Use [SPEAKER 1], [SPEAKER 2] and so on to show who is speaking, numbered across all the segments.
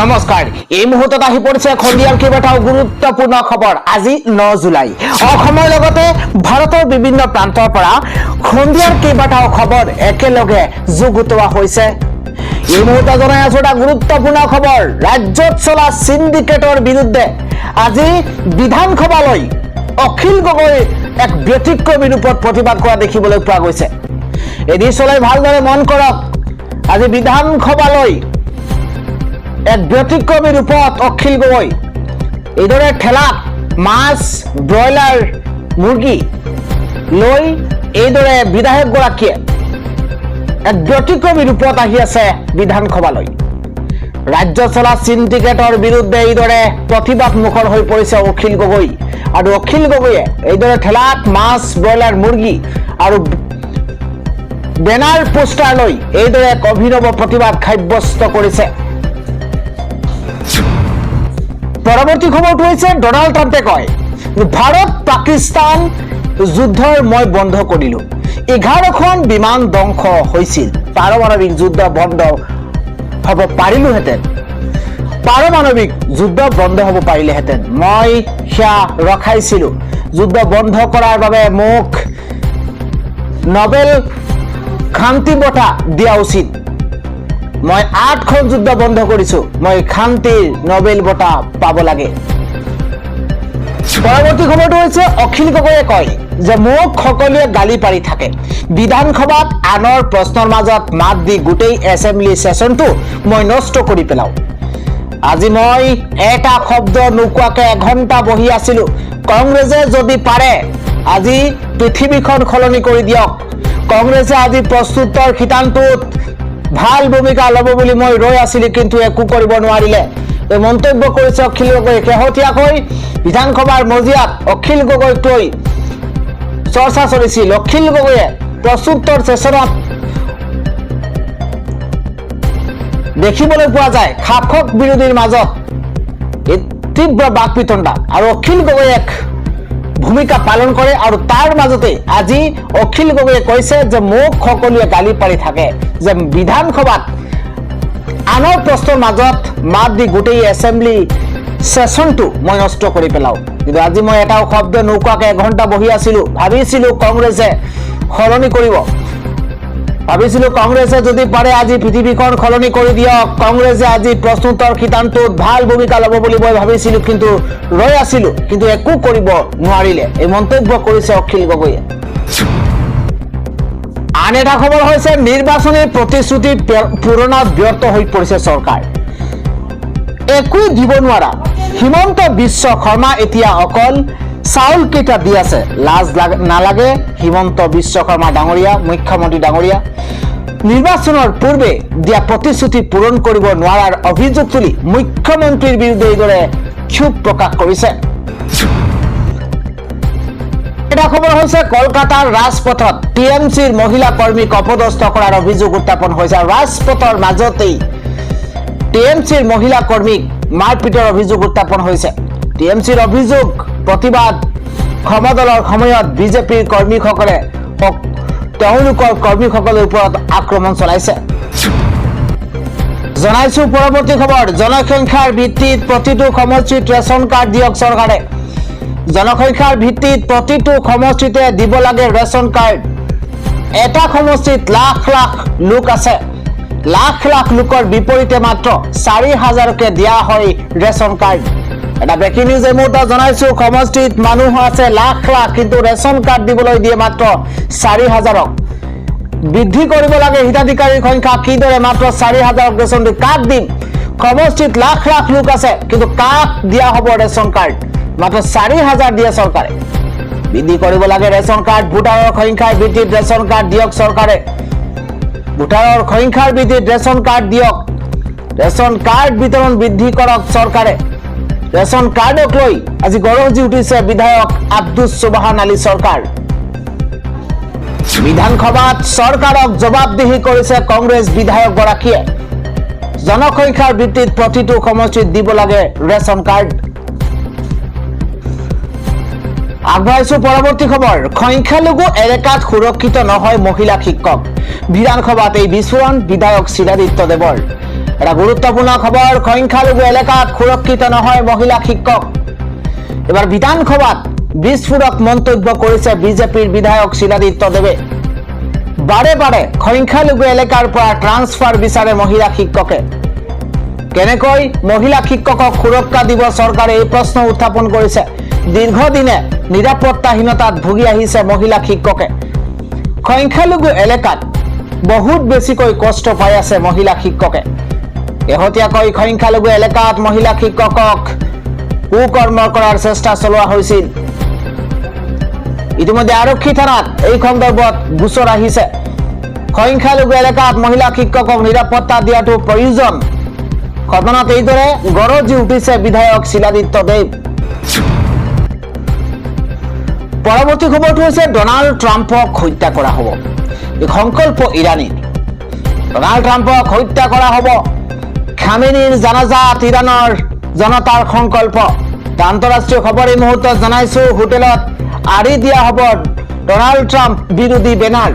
[SPEAKER 1] নমস্কাৰ এই মুহূৰ্তত আহি পৰিছে খণ্ডিয়াৰ কেইবাটাও গুৰুত্বপূৰ্ণ খবৰ। আজি 9 জুলাই অসমৰ লগতে ভাৰতৰ বিভিন্ন প্ৰান্তৰ পৰা খণ্ডিয়াৰ কেইবাটাও খবৰ একেলগে যুগুতোৱা হৈছে। এই মুহূৰ্তত জনাই আছো এটা গুৰুত্বপূৰ্ণ খবৰ। ৰাজ্যত চলা সিন্ডিকেটৰ বিৰুদ্ধে আজি বিধানসভালৈ অখিল গগৈ এক ব্যতিক্ৰমী ৰূপত প্ৰতিবাদ কৰা দেখিবলৈ পোৱা গৈছে। এদি চলাই ভালদৰে মন কৰক। আজি বিধানসভালৈ এক ব্যতিক্ৰমী ৰূপত অখিল গগৈ এইদৰে ঠেলাত মাছ ব্ৰইলাৰ মুৰ্গী লৈ এইদৰে বিধায়কগৰাকীয়ে এক ব্যতিক্ৰমী ৰূপত আহি আছে বিধানসভালৈ। ৰাজ্য চলা সিন্ডিকেটৰ বিৰুদ্ধে এইদৰে প্ৰতিবাদ মুখৰ হৈ পৰিছে অখিল গগৈ। আৰু অখিল গগৈয়ে এইদৰে ঠেলাত মাছ ব্ৰইলাৰ মুৰ্গী আৰু বেনাৰ পোষ্টাৰ লৈ এইদৰে এক অভিনৱ প্ৰতিবাদ সাব্যস্ত কৰিছে। পৰৱৰ্তী খবৰটো হৈছে ডনাল্ড ট্ৰাম্পে কয় ভাৰত পাকিস্তান যুদ্ধৰ মই বন্ধ কৰিলো। 11খন বিমান ধ্বংস হৈছিল। পাৰমাণৱিক যুদ্ধ বন্ধ হ'ব পাৰিলোহেঁতেন। পাৰমাণৱিক যুদ্ধ বন্ধ হ'ব পাৰিলেহেঁতেন। মই সেয়া ৰখাইছিলো। যুদ্ধ বন্ধ কৰাৰ বাবে মোক নোবেল শান্তি বঁটা দিয়া উচিত। মই 8খন যুদ্ধ বন্ধ কৰিছো। মই শান্তিৰ নোবেল বঁটা পাব লাগে। পৰৱৰ্তী খবৰটো হৈছে অখিল গগৈয়ে কয় যে মোক সকলোৱে গালি পাৰি থাকে। বিধানসভাত আনৰ প্ৰশ্নৰ মাজত মাত দি গোটেই এছেম্বলি সেশনটো মই নষ্ট কৰি পেলাও। আজি মই এটা শব্দ নোকোৱাকে 1 ঘণ্টা বহি আছিলো। কংগ্ৰেছে যদি পাৰে আজি পৃথিৱীখন সলনি কৰি দিয়ক। কংগ্ৰেছে আজি প্ৰস্তুতৰ সিদ্ধান্তত ভাল ভূমিকা ল'ব বুলি মই ৰৈ আছিলো, কিন্তু একো কৰিব নোৱাৰিলে। এই মন্তব্য কৰিছে অখিল গগৈয়ে। শেহতীয়াকৈ বিধানসভাৰ মজিয়াত অখিল গগৈক লৈ চৰ্চা চলিছিল। অখিল গগৈয়ে প্ৰস্তুতৰ সেশনত দেখিবলৈ পোৱা যায় শাসক বিৰোধীৰ মাজত তীব্ৰ বাকবিতণ্ডা আৰু অখিল গগৈয়ে এক ভূমিকা পালন কৰে। আৰু তাৰ মাজতে আজি অখিল গগৈয়ে কৈছে যে মোক সকলোৱে গালি পাৰি থাকে যে বিধানসভাত আনৰ প্ৰশ্নৰ মাজত মাত দি গোটেই এছেম্বলি সেশনটো মই নষ্ট কৰি পেলাও। কিন্তু আজি মই এটাও শব্দ নোকোৱাকে 1 ঘণ্টা বহি আছিলো। ভাবিছিলো কংগ্ৰেছে সলনি কৰিব। ভাবিছিলো কংগ্ৰেছে যদি পাৰে আজি পৃথিৱীখন সলনি কৰি দিয়ক। কংগ্ৰেছে আজি প্ৰস্তুতৰ সিদ্ধান্তত ভাল ভূমিকা ল'ব বুলি মই ভাবিছিলো, কিন্তু ৰৈ আছিলো, কিন্তু একো কৰিব নোৱাৰিলে। এই মন্তব্য কৰিছে অখিল গগৈয়ে। আন এটা খবৰ হৈছে নিৰ্বাচনী প্ৰতিশ্ৰুতি পূৰণত ব্যৰ্থ হৈ পৰিছে চৰকাৰ। একোই দিব নোৱাৰা হিমন্ত বিশ্ব শৰ্মা এতিয়া অকল চাউল কেইটা দি আছে। লাজ নালাগে হিমন্ত বিশ্ব শৰ্মা ডাঙৰীয়া, মুখ্যমন্ত্ৰী ডাঙৰীয়া। নিৰ্বাচনৰ পূৰ্বে দিয়া প্ৰতিশ্ৰুতি পূৰণ কৰিব নোৱাৰাৰ অভিযোগ তুলি মুখ্যমন্ত্ৰীৰ বিৰুদ্ধে এইদৰে ক্ষোভ প্ৰকাশ কৰিছে। এটা খবৰ হৈছে কলকাতাৰ ৰাজপথত টিএমচিৰ মহিলা কৰ্মীক অপদস্থ কৰাৰ অভিযোগ উত্থাপন হৈছে। ৰাজপথৰ মাজতেই টিএমচিৰ মহিলা কৰ্মীক মাৰপিটৰ অভিযোগ উত্থাপন হৈছে। টিএমচিৰ অভিযোগ প্ৰতিবাদ সমদলৰ সময়ত বিজেপিৰ কৰ্মীসকলে তেওঁলোকৰ কৰ্মীসকলৰ ওপৰত আক্ৰমণ চলাইছে। জনাইছো পৰৱৰ্তী খবৰ। জনসংখ্যাৰ ভিত্তিত প্ৰতিটো সমষ্টিত ৰেচন কাৰ্ড দিয়ক চৰকাৰে। জনসংখ্যাৰ ভিত্তিত প্ৰতিটো সমষ্টিতে দিব লাগে ৰেচন কাৰ্ড। এটা সমষ্টিত লাখ লাখ লোক আছে। লাখ লাখ লোকৰ বিপৰীতে মাত্ৰ 4,000কে দিয়া হয় ৰেচন কাৰ্ড। এটা ব্ৰেকিং নিউজ এই মুহূৰ্তত জনাইছো। সমষ্টিত মানুহ আছে লাখ লাখ, কিন্তু ৰেচন কাৰ্ড দিবলৈ দিয়ে মাত্ৰ 4,000ক। বৃদ্ধি কৰিব লাগে হিতাধিকাৰীৰ সংখ্যা। কিদৰে মাত্ৰ 4,000ক ৰেচন দি কাক দিম? সমষ্টিত লাখ লাখ লোক আছে, কিন্তু কাক দিয়া হ'ব ৰেচন কাৰ্ড? মাত্ৰ 4,000 দিয়ে চৰকাৰে। বৃদ্ধি কৰিব লাগে ৰেচন কাৰ্ড। ভোটাৰৰ সংখ্যাৰ ভিত্তিত ৰেচন কাৰ্ড দিয়ক চৰকাৰে। ভোটাৰৰ সংখ্যাৰ ভিত্তিত ৰেচন কাৰ্ড দিয়ক। ৰেচন কাৰ্ড বিতৰণ বৃদ্ধি কৰক চৰকাৰে। ৰেচন কাৰ্ডক লৈ আজি গৰজি উঠিছে বিধায়ক আব্দুছ সুবহান আলী চৰকাৰ। বিধানসভাত চৰকাৰক জবাবদিহি কৰিছে কংগ্ৰেছ বিধায়কগৰাকীয়ে। জনসংখ্যাৰ ভিত্তিত প্ৰতিটো সমষ্টিত দিব লাগে ৰেচন কাৰ্ড। আগবাঢ়িছো পৰৱৰ্তী খবৰ। সংখ্যালঘু এলেকাত সুৰক্ষিত নহয় মহিলা শিক্ষক। বিধানসভাত এই বিস্ফোৰণ বিধায়ক শিলাদিত্য দেৱৰ। এটা গুৰুত্বপূৰ্ণ খবৰ, সংখ্যালঘু এলেকাত সুৰক্ষিত নহয় মহিলা শিক্ষক। এবাৰ বিধানসভাত বিস্ফোৰক মন্তব্য কৰিছে বিজেপিৰ বিধায়ক শিলাদিত্য দেৱে। বাৰে বাৰে সংখ্যালঘু এলেকাৰ পৰা ট্ৰান্সফাৰ বিচাৰে মহিলা শিক্ষকে। কেনেকৈ মহিলা শিক্ষকক সুৰক্ষা দিব চৰকাৰে, এই প্ৰশ্ন উত্থাপন কৰিছে। দীৰ্ঘদিনে নিৰাপত্তাহীনতাত ভুগি আহিছে মহিলা শিক্ষকে। সংখ্যালঘু এলেকাত বহুত বেছিকৈ কষ্ট পাই আছে মহিলা শিক্ষকে। শেহতীয়াকৈ সংখ্যালঘু এলেকাত মহিলা শিক্ষকক কুকৰ্ম কৰাৰ চেষ্টা চলোৱা হৈছিল। ইতিমধ্যে আৰক্ষী থানাত এই সন্দৰ্ভত গোচৰ আহিছে। সংখ্যালঘু এলেকাত মহিলা শিক্ষকক নিৰাপত্তা দিয়াটো প্ৰয়োজন। ঘটনাত এইদৰে গৰজি উঠিছে বিধায়ক শিলাদিত্য দেৱ। পৰৱৰ্তী খবৰটো হৈছে ডনাল্ড ট্ৰাম্পক হত্যা কৰা হ'ব। এই সংকল্প ইৰাণীৰ। ডনাল্ড ট্ৰাম্পক হত্যা কৰা হ'ব। খামেনিৰ জানাজাত ইৰাণৰ জনতাৰ সংকল্প। আন্তঃৰাষ্ট্ৰীয় খবৰ এই মুহূৰ্তত জনাইছো। হোটেলত আঁৰি দিয়া হ'ব ডনাল্ড ট্ৰাম্প বিৰোধী বেনাৰ।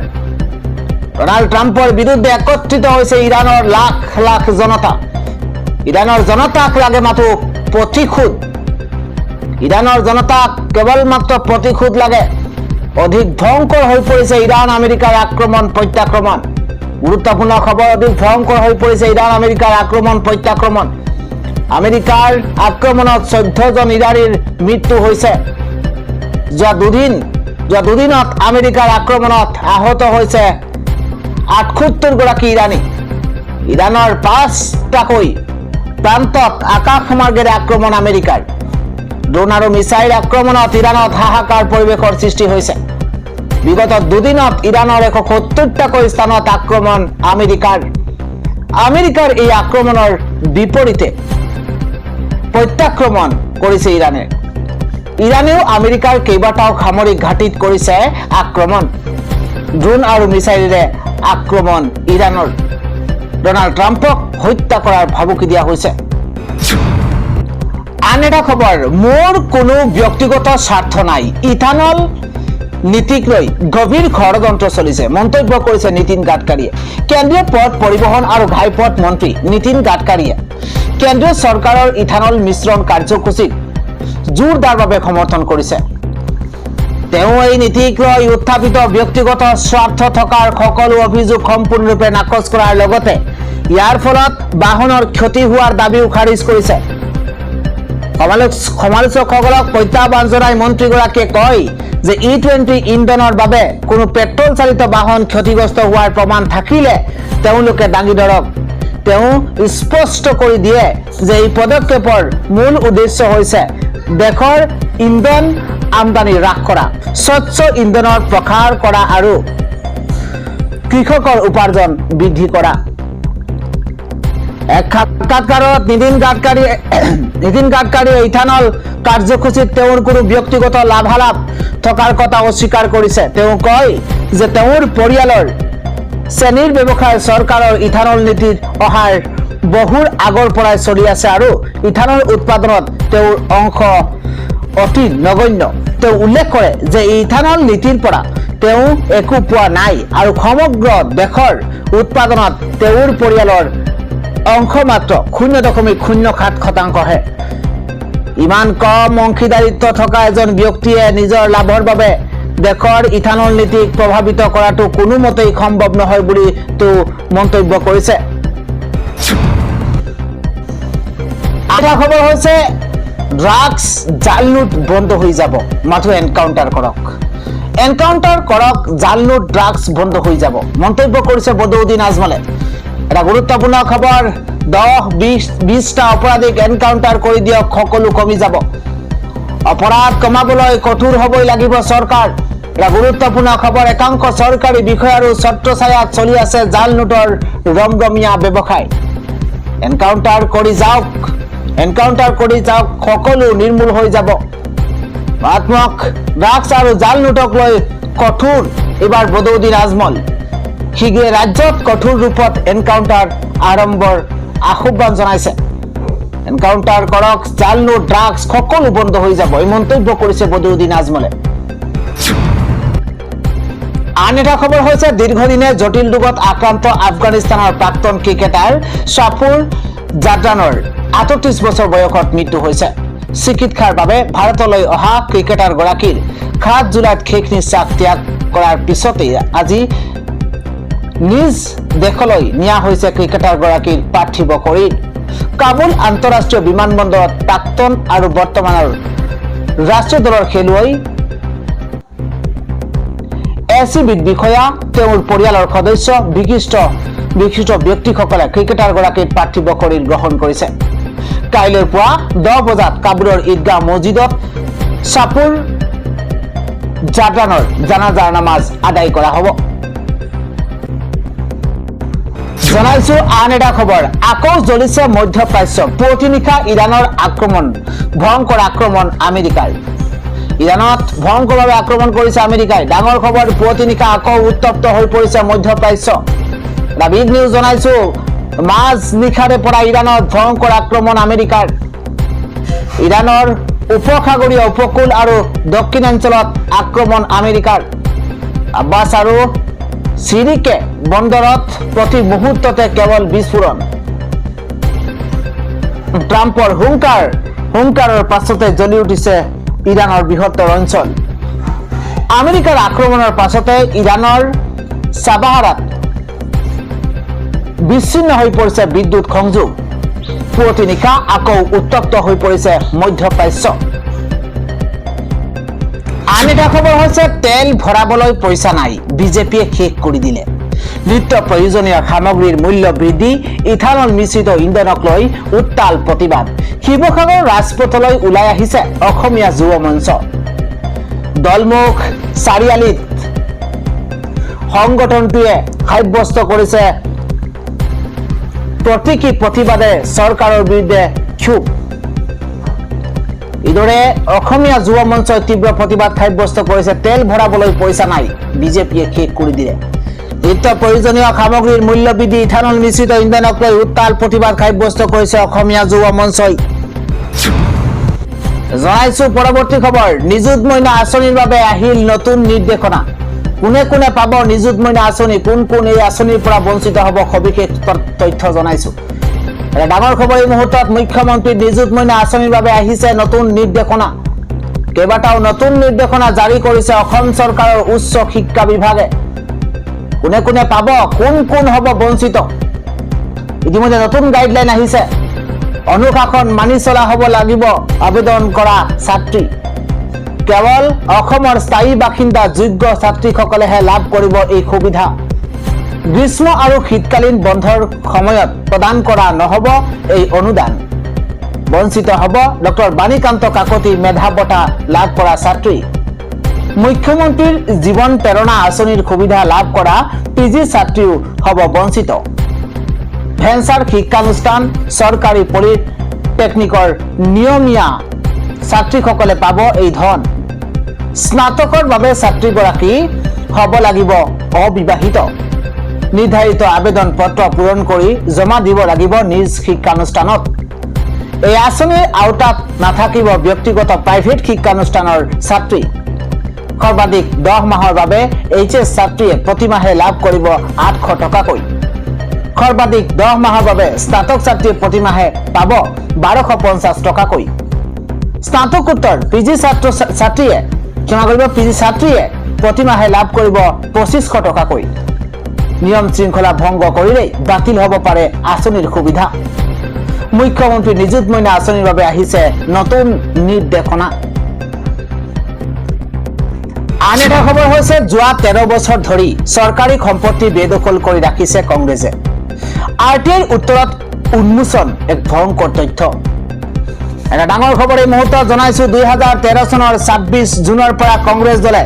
[SPEAKER 1] ডনাল্ড ট্ৰাম্পৰ বিৰুদ্ধে একত্ৰিত হৈছে ইৰাণৰ লাখ লাখ জনতা। ইৰাণৰ জনতাক লাগে মাথো প্ৰতিশোধ। ইৰাণৰ জনতাক কেৱল মাত্ৰ প্ৰতিশোধ লাগে। অধিক ভয়ংকৰ হৈ পৰিছে ইৰাণ আমেৰিকাৰ আক্ৰমণ প্ৰত্যাক্ৰমণ। গুৰুত্বপূৰ্ণ খবৰ, অধিক ভয়ংকৰ হৈ পৰিছে ইৰাণ আমেৰিকাৰ আক্ৰমণ প্ৰত্যাক্ৰমণ। আমেৰিকাৰ আক্ৰমণত 14 জন ইৰাণীৰ মৃত্যু হৈছে। যোৱা দুদিনত আমেৰিকাৰ আক্ৰমণত আহত হৈছে 78 গৰাকী ইৰাণী। ইৰাণৰ 5টাকৈ প্ৰান্তত আকাশমাৰ্গেৰে আক্ৰমণ আমেৰিকাৰ। ড্ৰোন আৰু মিছাইল আক্ৰমণত ইৰাণত হাহাকাৰ পৰিৱেশৰ সৃষ্টি হৈছে। বিগত দুদিনত ইৰাণৰ 170টাকৈ স্থানত আক্ৰমণ আমেৰিকাৰ। আমেৰিকাৰ এই আক্ৰমণৰ বিপৰীতে প্ৰত্যাক্ৰমণ কৰিছে ইৰাণে। ইৰাণেও আমেৰিকাৰ কেইবাটাও সামৰিক ঘাটিত কৰিছে আক্ৰমণ। ড্ৰোন আৰু মিছাইলেৰে আক্ৰমণ ইৰাণৰ। ডনাল্ড ট্ৰাম্পক হত্যা কৰাৰ ভাবুকি দিয়া হৈছে। আন এটা খবৰ, মোৰ কোনো ব্যক্তিগত স্বাৰ্থ নাই, ইথানল নীতিক লৈ গভীৰ ষড়যন্ত্ৰ চলিছে, মন্তব্য কৰিছে নীতিন গাডকাৰীয়ে। কেন্দ্ৰীয় পথ পৰিবহণ আৰু ঘাইপথ মন্ত্ৰী নীতিন গাডকাৰীয়ে কেন্দ্ৰীয় চৰকাৰৰ ইথানল মিশ্ৰণ কাৰ্যসূচীক জোৰদাৰভাৱে সমৰ্থন কৰিছে। তেওঁ এই নীতিক লৈ উত্থাপিত ব্যক্তিগত স্বাৰ্থ থকাৰ সকলো অভিযোগ সম্পূৰ্ণৰূপে নাকচ কৰাৰ লগতে ইয়াৰ ফলত বাহনৰ ক্ষতি হোৱাৰ দাবীও খাৰিজ কৰিছে। সমালোচকসকলক প্ৰত্যাহ্বান জনাই মন্ত্ৰীগৰাকীয়ে কয় যে E20 ইন্ধনৰ বাবে কোনো পেট্ৰল চালিত বাহন ক্ষতিগ্ৰস্ত হোৱাৰ প্ৰমাণ থাকিলে তেওঁলোকে দাঙি ধৰক। তেওঁ স্পষ্ট কৰি দিয়ে যে এই পদক্ষেপৰ মূল উদ্দেশ্য হৈছে দেশৰ ইন্ধন আমদানি হ্ৰাস কৰা, স্বচ্ছ ইন্ধনৰ প্ৰসাৰ কৰা আৰু কৃষকৰ উপাৰ্জন বৃদ্ধি কৰা। এক সাক্ষাৎকাৰত নীতিন গাডকাৰীয়ে ইথানল কাৰ্যসূচীত তেওঁৰ কোনো ব্যক্তিগত লাভালাভ থকাৰ কথা অস্বীকাৰ কৰিছে। তেওঁ কয় যে তেওঁৰ পৰিয়ালৰ চেনীৰ ব্যৱসায় চৰকাৰৰ ইথানল নীতিত অহাৰ বহুৰ আগৰ পৰাই চলি আছে আৰু ইথানল উৎপাদনত তেওঁৰ অংশ অতি নগণ্য। তেওঁ উল্লেখ কৰে যে ইথানল নীতিৰ পৰা তেওঁ একো পোৱা নাই আৰু সমগ্ৰ দেশৰ উৎপাদনত তেওঁৰ পৰিয়ালৰ অংশ মাত্ৰ 0.07%হে। ইমান কম অংশীদাৰিত্ব থকা এজন ব্যক্তিয়ে নিজৰ লাভৰ বাবে দেশৰ ইথানল নীতিক প্ৰভাৱিত কৰাটো কোনোমতেই সম্ভৱ নহয় বুলি তেওঁ মন্তব্য কৰিছে। এটা খবৰ হৈছে ড্ৰাগছ জাল নোট বন্ধ হৈ যাব, মাথো এনকাউণ্টাৰ কৰক, জাল নোট ড্ৰাগছ বন্ধ হৈ যাব, মন্তব্য কৰিছে বদৰুদ্দিন আজমলে। এটা গুৰুত্বপূৰ্ণ খবৰ, 10-20টা অপৰাধীক এনকাউণ্টাৰ কৰি দিয়ক, সকলো কমি যাব। অপৰাধ কমাবলৈ কঠোৰ হ'বই লাগিব চৰকাৰ। এটা গুৰুত্বপূৰ্ণ খবৰ, একাংশ চৰকাৰী বিষয়া আৰু ছত্ৰছায়াত চলি আছে জাল নোটৰ ৰমৰমীয়া ব্যৱসায়। এনকাউণ্টাৰ কৰি যাওক, সকলো নিৰ্মূল হৈ যাব। মাৰাত্মক ড্ৰাগছ আৰু জাল নোটক লৈ কঠোৰ এবাৰ বদৰুদ্দিন আজমল। শীঘ্ৰে ৰাজ্যত কঠোৰ ৰূপত এনকাউণ্টাৰ আৰম্ভৰ আহ্বান জনাইছে। এনকাউণ্টাৰ কৰক, জাল নোট ড্ৰাগছ সকলো বন্ধ হৈ যাব, এই মন্তব্য কৰিছে বদৰুদ্দিন আজমলে। আন এটা খবৰ হৈছে দীৰ্ঘদিনে জটিল ৰোগত আক্ৰান্ত আফগানিস্তানৰ প্ৰাক্তন ক্ৰিকেটাৰ সাফুৰ জাদৰানৰ ৩৮ বছৰ বয়সত মৃত্যু হৈছে। চিকিৎসাৰ বাবে ভাৰতলৈ অহা ক্ৰিকেটাৰগৰাকীৰ ৭ জুলাইত শেষ নিশ্বাস ত্যাগ কৰাৰ পিছতেই আজি নিজ দেশলৈ নিয়া হৈছে ক্ৰিকেটাৰগৰাকীৰ পাৰ্থিৱ শৰীৰ। কাবুল আন্তঃৰাষ্ট্ৰীয় বিমানবন্দৰত প্ৰাক্তন আৰু বৰ্তমানৰ ৰাষ্ট্ৰীয় দলৰ খেলুৱৈ এচিবিত বিষয়া তেওঁৰ পৰিয়ালৰ সদস্য বিশিষ্ট ব্যক্তিসকলে ক্ৰিকেটাৰগৰাকীৰ পাৰ্থিৱ শৰীৰ গ্ৰহণ কৰিছে। কাইলৈ পুৱা 10 বজাত কাবুলৰ ঈদগাহ মছজিদত সাফুৰ জাদৰানৰ জানাজাৰ নামাজ আদায় কৰা হ'ব। জনাইছো আন এটা খবৰ, আকৌ জ্বলিছে মধ্যপ্ৰাচ্য। পুৱতি নিশা ইৰাণৰ আক্ৰমণ, ভয়ংকৰ আক্ৰমণ আমেৰিকাৰ। ইৰাণত ভয়ংকৰভাৱে আক্ৰমণ কৰিছে আমেৰিকাই। ডাঙৰ খবৰ, পুৱতি নিশা আকৌ উত্তপ্ত হৈ পৰিছে মধ্যপ্ৰাচ্য। বিগ নিউজ জনাইছো, মাজ নিশাৰে পৰা ইৰাণত ভয়ংকৰ আক্ৰমণ আমেৰিকাৰ। ইৰাণৰ উপসাগৰীয় উপকূল আৰু দক্ষিণাঞ্চলত আক্ৰমণ আমেৰিকাৰ। আব্বাছ আৰু চিৰিকে বন্দৰত প্ৰতি মুহূৰ্ততে কেৱল বিস্ফোৰণ। ট্ৰাম্পৰ হুংকাৰৰ পাছতে জ্বলি উঠিছে ইৰাণৰ বৃহত্তৰ অঞ্চল। আমেৰিকাৰ আক্ৰমণৰ পাছতে ইৰাণৰ চাবাহাৰাত বিচ্ছিন্ন হৈ পৰিছে বিদ্যুৎ সংযোগ। পুৱতি নিশা আকৌ উত্তপ্ত হৈ পৰিছে মধ্যপ্ৰাচ্য। আন এটা খবৰ হৈছে তেল ভৰাবলৈ পইচা নাই, বিজেপিয়ে শেষ কৰি দিলে। নিত্য প্ৰয়োজনীয় সামগ্ৰীৰ মূল্য বৃদ্ধি, ইথানল মিশ্ৰিত ইন্ধনক লৈ উত্তাল প্ৰতিবাদ। শিৱসাগৰ ৰাজপথলৈ ওলাই আহিছে অসমীয়া যুৱ মঞ্চ। দলমুখ চাৰিআলিত সংগঠনটোৱে সাব্যস্ত কৰিছে প্ৰতীকী প্ৰতিবাদে চৰকাৰৰ বিৰুদ্ধে ক্ষোভ। ইদৰে অসমীয়া যুৱ মঞ্চই তীব্ৰ প্ৰতিবাদ সাব্যস্ত কৰিছে। তেল ভৰাবলৈ পইচা নাই, বিজেপিয়ে শেষ কৰি দিলে। নিত্য প্ৰয়োজনীয় সামগ্ৰীৰ মূল্য বৃদ্ধি, ইথানল মিশ্ৰিত ইন্ধনক লৈ উত্তাল প্ৰতিবাদ সাব্যস্ত কৰিছে অসমীয়া যুৱ মঞ্চই। জনাইছো পৰৱৰ্তী খবৰ, নিযুত মইনা আঁচনিৰ বাবে আহিল নতুন নিৰ্দেশনা। কোনে কোনে পাব নিযুত মইনা আঁচনি, কোন কোন এই আঁচনিৰ পৰা বঞ্চিত হ'ব, সবিশেষ তথ্য জনাইছো। ডাঙৰ খবৰ, এই মুহূৰ্তত মুখ্যমন্ত্ৰী নিযুত মইনা আঁচনিৰ বাবে আহিছে নতুন নিৰ্দেশনা। কেইবাটাও নতুন নিৰ্দেশনা জাৰি কৰিছে অসম চৰকাৰৰ উচ্চ শিক্ষা বিভাগে। কোনে কোনে পাব, কোন কোন হ'ব বঞ্চিত, ইতিমধ্যে নতুন গাইডলাইন আহিছে। অনুশাসন মানি চলা হ'ব লাগিব আবেদন কৰা ছাত্ৰী। কেৱল অসমৰ স্থায়ী বাসিন্দা যোগ্য ছাত্ৰীসকলেহে লাভ কৰিব এই সুবিধা। গ্ৰীষ্ম আৰু শীতকালীন বন্ধৰ সময়ত প্ৰদান কৰা নহ'ব এই অনুদান। বঞ্চিত হ'ব ডক্টৰ বাণীকান্ত কাকতি মেধা বঁটা লাভ কৰা ছাত্ৰী। মুখ্যমন্ত্ৰীৰ জীৱন প্ৰেৰণা আঁচনিৰ সুবিধা লাভ কৰা পিজি ছাত্ৰীও হ'ব বঞ্চিত। ভেঞ্চাৰ শিক্ষানুষ্ঠান, চৰকাৰী পলিটেকনিকৰ নিয়মীয়া ছাত্ৰীসকলে পাব এই ধন। স্নাতকৰ বাবে ছাত্ৰীগৰাকী হ'ব লাগিব অবিবাহিত। নিৰ্ধাৰিত আবেদন পত্ৰ পূৰণ কৰি জমা দিব লাগিব নিজ শিক্ষানুষ্ঠানত। এই আঁচনিৰ আওতাত নাথাকিব ব্যক্তিগত প্ৰাইভেট শিক্ষানুষ্ঠানৰ ছাত্ৰী। সৰ্বাধিক 10 মাহৰ বাবে এইচএছ ছাত্ৰীয়ে প্ৰতিমাহে লাভ কৰিব 800 টকাকৈ। সৰ্বাধিক 10 মাহৰ বাবে স্নাতক ছাত্ৰীয়ে প্ৰতিমাহে পাব 1250 টকাকৈ। স্নাতকোত্তৰ পিজি ছাত্ৰীয়ে প্ৰতিমাহে লাভ কৰিব 2500 টকাকৈ। নিয়ম শৃংখলা ভংগ কৰিলেই বাতিল হ'ব পাৰে আঁচনিৰ সুবিধা। মুখ্যমন্ত্ৰী নিযুত মইনা আঁচনিৰ বাবে আহিছে নতুন নিৰ্দেশনা। আন এটা খবৰ হৈছে, যোৱা 13 বছৰ ধৰি চৰকাৰী সম্পত্তি বেদখল কৰি ৰাখিছে কংগ্ৰেছে। RTIৰ উত্তৰত উন্মোচন এক ভয়ংকৰ তথ্য। এটা ডাঙৰ খবৰ এই মুহূৰ্তত জনাইছো, 2013 চনৰ 26 জুনৰ পৰা কংগ্ৰেছ দলে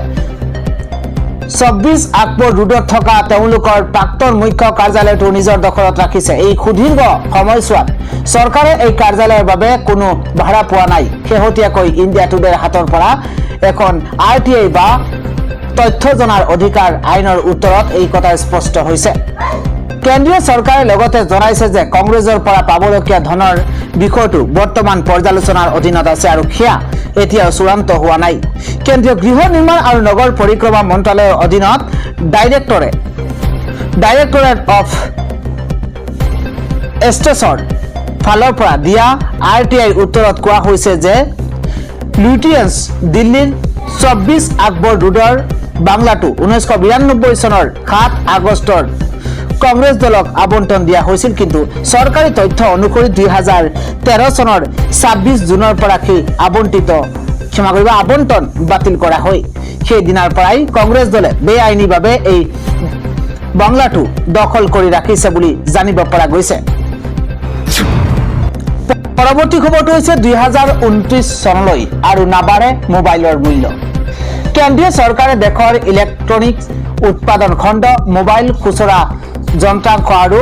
[SPEAKER 1] 24 আকবৰ ৰোডত থকা তেওঁলোকৰ প্ৰাক্তন মুখ্য কাৰ্যালয়টো নিজৰ দখলত ৰাখিছে। এই সুদীৰ্ঘ সময়ছোৱাত চৰকাৰে এই কাৰ্যালয়ৰ বাবে কোনো ভাড়া পোৱা নাই। শেহতীয়াকৈ ইণ্ডিয়া টুডেৰ হাতৰ পৰা এখন RTI বা তথ্য জনাৰ অধিকাৰ আইনৰ উত্তৰত এই কথা স্পষ্ট হৈছে। কেন্দ্ৰীয় চৰকাৰে লগতে জনাইছে যে কংগ্ৰেছৰ পৰা পাবলগীয়া ধনৰ বিষয়টো বৰ্তমান পৰ্যালোচনাৰ অধীনত আছে আৰু সেয়া এতিয়াও চূড়ান্ত হোৱা নাই। কেন্দ্ৰীয় গৃহ নিৰ্মাণ আৰু নগৰ পৰিক্ৰমা মন্ত্ৰালয়ৰ অধীনত ডাইৰেক্টৰেট অফ ষ্টেটছৰ ফালৰ পৰা দিয়া RTI উত্তৰত কোৱা হৈছে যে লুটিয়েন্স দিল্লীৰ 24 আকবৰ ৰোডৰ বাংলাটো 1992 চনৰ 7 আগষ্টৰ কংগ্ৰেছ দলক আবণ্টন দিয়া হৈছিল, কিন্তু চৰকাৰী তথ্য অনুসৰি 2013 চনৰ 26 জুনৰ পৰা সেই আবণ্টন বাতিল কৰা হয়। সেই দিনাৰ পৰাই কংগ্ৰেছ দলে বেআইনীভাৱে এই বাংলাটো দখল কৰি ৰাখিছে বুলি জানিব পৰা গৈছে। পৰৱৰ্তী খবৰটো হৈছে 2029 চনলৈ আৰু নাবাঢ়ে মোবাইলৰ মূল্য। কেন্দ্ৰীয় চৰকাৰে দেশৰ ইলেক্ট্ৰনিক্স উৎপাদন খণ্ড, মোবাইল খুচুৰা যন্ত্ৰাংশ আৰু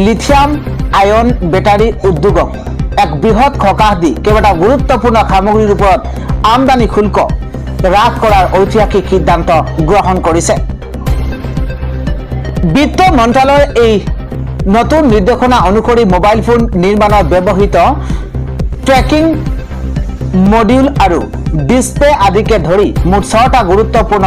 [SPEAKER 1] লিথিয়াম আয়ন বেটাৰী উদ্যোগক এক বৃহৎ সকাহ দি কেইবাটাও গুৰুত্বপূৰ্ণ সামগ্ৰীৰ ওপৰত আমদানি শুল্ক হ্ৰাস কৰাৰ ঐতিহাসিক সিদ্ধান্ত গ্ৰহণ কৰিছে। বিত্ত মন্ত্ৰালয়ৰ এই নতুন নিৰ্দেশনা অনুসৰি মোবাইল ফোন নিৰ্মাণত ব্যৱহৃত ট্ৰেকিং মডিউল আৰু ডিসপ্লে আদিকে ধৰি মুঠ 6টা গুৰুত্বপূৰ্ণ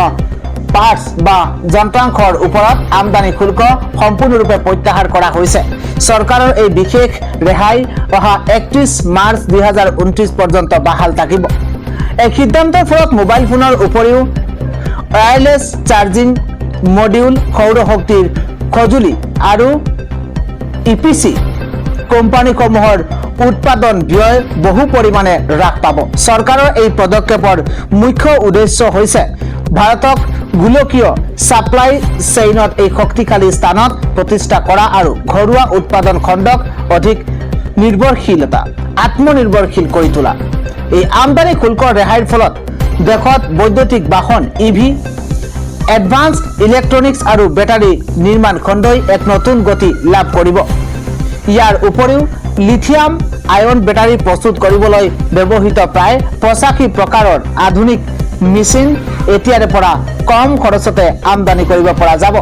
[SPEAKER 1] পাৰ্টস বা যন্ত্ৰাংশৰ ওপৰত আমদানি শুল্ক সম্পূৰ্ণৰূপে প্ৰত্যাহাৰ কৰা হৈছে। চৰকাৰৰ এই বিশেষ ৰেহাই অহা 31 মাৰ্চ 2029 পৰ্যন্ত বাহাল থাকিব। এই সিদ্ধান্তৰ ফলত মোবাইল ফোনৰ উপৰিও ৱায়াৰলেছ চাৰ্জিং মডিউল, সৌৰ শক্তিৰ সঁজুলি আৰু EPC কোম্পানীসমূহৰ উৎপাদন ব্যয় বহু পৰিমাণে হ্ৰাস পাব। চৰকাৰৰ এই পদক্ষেপৰ মুখ্য উদ্দেশ্য হৈছে ভাৰতক গোলকীয় ছাপ্লাই চেইনত এই শক্তিশালী স্থানত প্ৰতিষ্ঠা কৰা আৰু ঘৰুৱা উৎপাদন খণ্ডক অধিক আত্মনিৰ্ভৰশীল কৰি তোলা। এই আমদানি শুল্কৰ ৰেহাইৰ ফলত দেশত বৈদ্যুতিক বাহন, EV, এডভান্স ইলেক্ট্ৰনিক্স আৰু বেটাৰী নিৰ্মাণ খণ্ডই এক নতুন গতি লাভ কৰিব। ইয়াৰ উপৰিও লিথিয়াম আয়ন বেটাৰী প্ৰস্তুত কৰিবলৈ ব্যৱহৃত প্ৰায় 85 প্ৰকাৰৰ আধুনিক মেচিন এতিয়াৰে পৰা কম খৰচতে আমদানি কৰিব পৰা যাব।